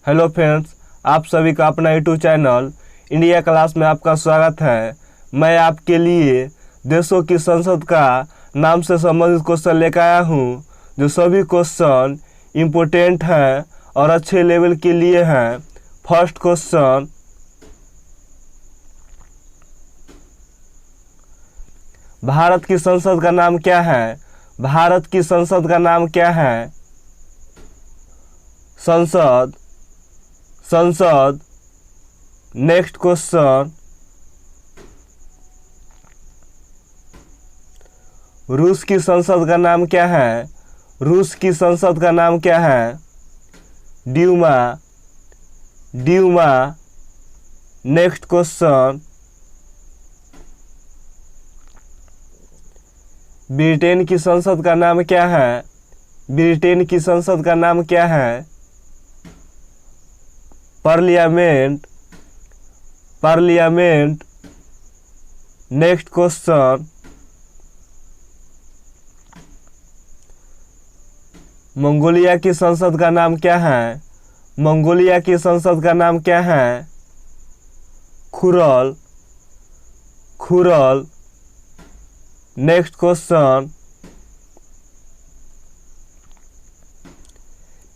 Hello friends, आप सभी का अपना यूट्यूब चैनल इंडिया क्लास में आपका स्वागत है। मैं आपके लिए देशों की संसद का नाम से संबंधित क्वेश्चन लेकर आया हूँ, जो सभी क्वेश्चन इम्पोर्टेंट हैं और अच्छे लेवल के लिए हैं। फर्स्ट क्वेश्चन, भारत की संसद का नाम क्या है? भारत की संसद का नाम क्या है? संसद। नेक्स्ट क्वेश्चन, रूस की संसद का नाम क्या है? रूस की संसद का नाम क्या है? ड्यूमा। नेक्स्ट क्वेश्चन, ब्रिटेन की संसद का नाम क्या है? ब्रिटेन की संसद का नाम क्या है? पार्लियामेंट। नेक्स्ट क्वेश्चन, मंगोलिया की संसद का नाम क्या है? मंगोलिया की संसद का नाम क्या है? खुरल। नेक्स्ट क्वेश्चन,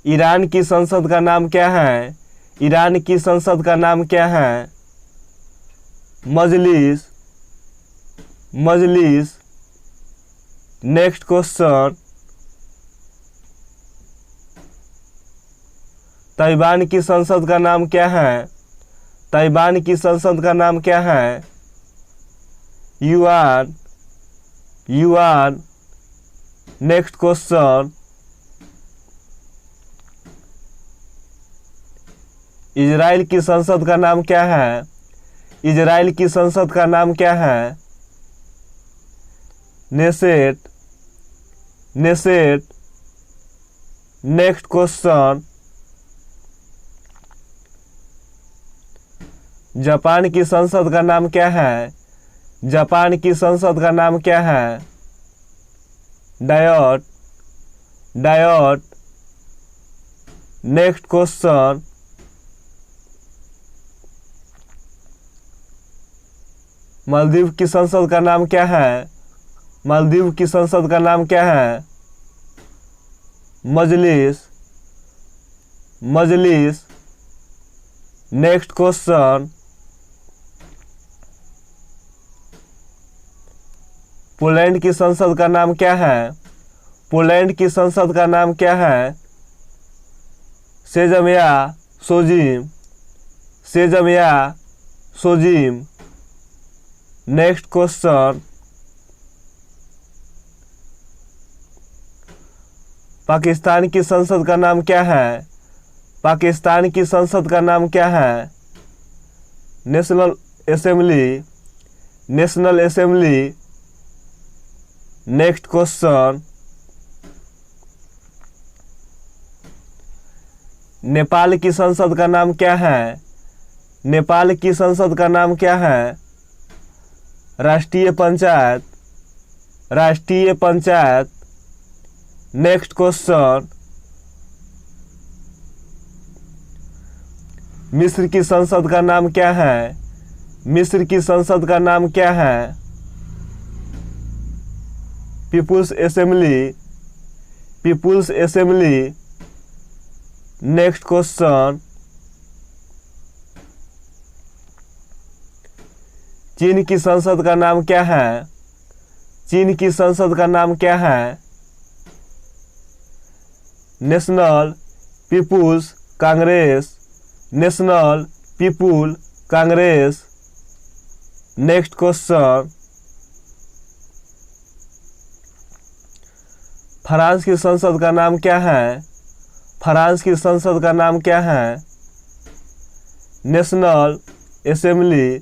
ईरान की संसद का नाम क्या है? ईरान की संसद का नाम क्या है? मजलिस। नेक्स्ट क्वेश्चन, ताइवान की संसद का नाम क्या है? ताइवान की संसद का नाम क्या है? युआन। नेक्स्ट क्वेश्चन, इजराइल की संसद का नाम क्या है? इजराइल की संसद का नाम क्या है? नेसेट। नेक्स्ट क्वेश्चन, जापान की संसद का नाम क्या है? जापान की संसद का नाम क्या है? डायोट। नेक्स्ट क्वेश्चन, मालदीव की संसद का नाम क्या है? मालदीव की संसद का नाम क्या है? मजलिस। नेक्स्ट क्वेश्चन, पोलैंड की संसद का नाम क्या है? पोलैंड की संसद का नाम क्या है? सोजिम। नेक्स्ट क्वेश्चन, पाकिस्तान की संसद का नाम क्या है? पाकिस्तान की संसद का नाम क्या है? National Assembly. Next question, Nepal की संसद का नाम क्या है? नेपाल की संसद का नाम क्या है? राष्ट्रीय पंचायत। नेक्स्ट क्वेश्चन, मिस्र की संसद का नाम क्या है? मिस्र की संसद का नाम क्या है? People's assembly. नेक्स्ट क्वेश्चन, चीन की संसद का नाम क्या है? चीन की संसद का नाम क्या है? National people Congress. Next question, France की संसद का नाम क्या है? फ्रांस की संसद का नाम क्या है? National Assembly.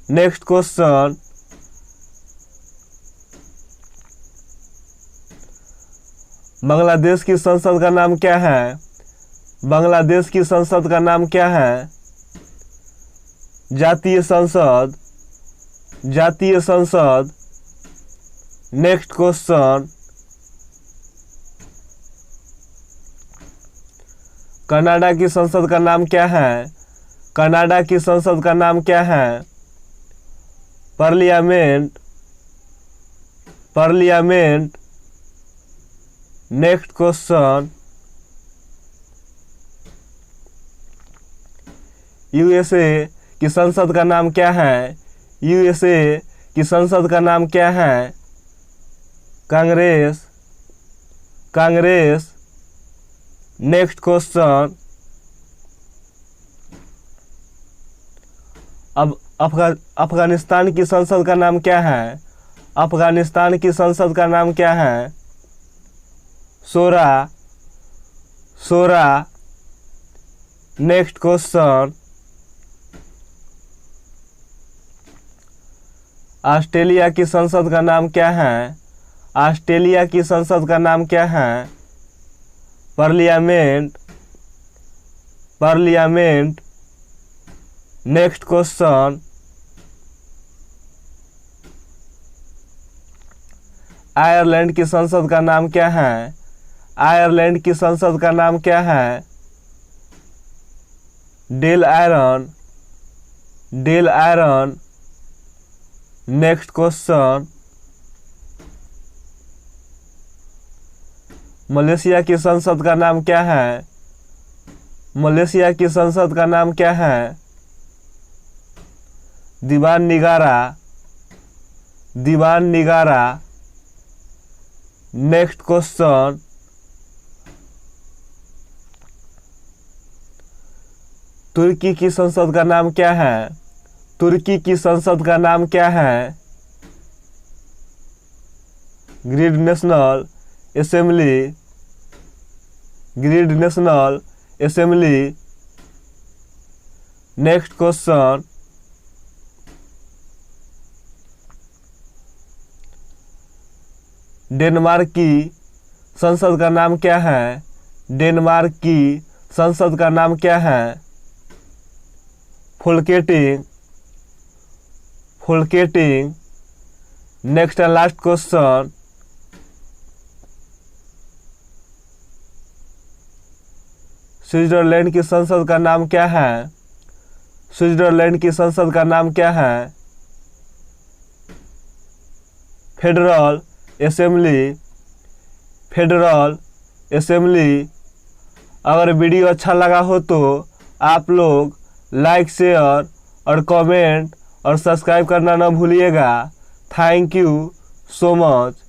Next question, Bangladesh की संसद का नाम क्या है? बांग्लादेश की संसद का नाम क्या है? जातीय संसद। नेक्स्ट क्वेश्चन, कनाडा की संसद का नाम क्या है? कनाडा की संसद का नाम क्या है? Parliament. Parliament. Next question, USA की संसद का नाम क्या है? यूएसए की संसद का नाम क्या है? कांग्रेस। कांग्रेस। नेक्स्ट क्वेश्चन, अब अफगानिस्तान की संसद का नाम क्या है? अफगानिस्तान की संसद का नाम क्या है? शोरा। शोरा। नेक्स्ट क्वेश्चन, ऑस्ट्रेलिया की संसद का नाम क्या है? ऑस्ट्रेलिया की संसद का नाम क्या है? Parliament. Parliament. Next question, Ireland की संसद का नाम क्या है? आयरलैंड की संसद का नाम क्या है? Dail Eireann. Dail Eireann. Next question, Malaysia की संसद का नाम क्या है? मलेशिया की संसद का नाम क्या है? दीवान निगारा। दीवान निगारा। नेक्स्ट क्वेश्चन, तुर्की की संसद का नाम क्या है? तुर्की की संसद का नाम क्या है? Grand National Assembly. Grand National Assembly. Next question, Denmark की संसद का नाम क्या है? डेनमार्क की संसद का नाम क्या है? Folketing. Folketing. Next and last question, Switzerland की संसद का नाम क्या है? स्विट्जरलैंड की संसद का नाम क्या है? Federal assembly. Federal assembly. अगर वीडियो अच्छा लगा हो तो आप लोग लाइक, शेयर और कमेंट और सब्सक्राइब करना ना भूलिएगा। Thank you so much.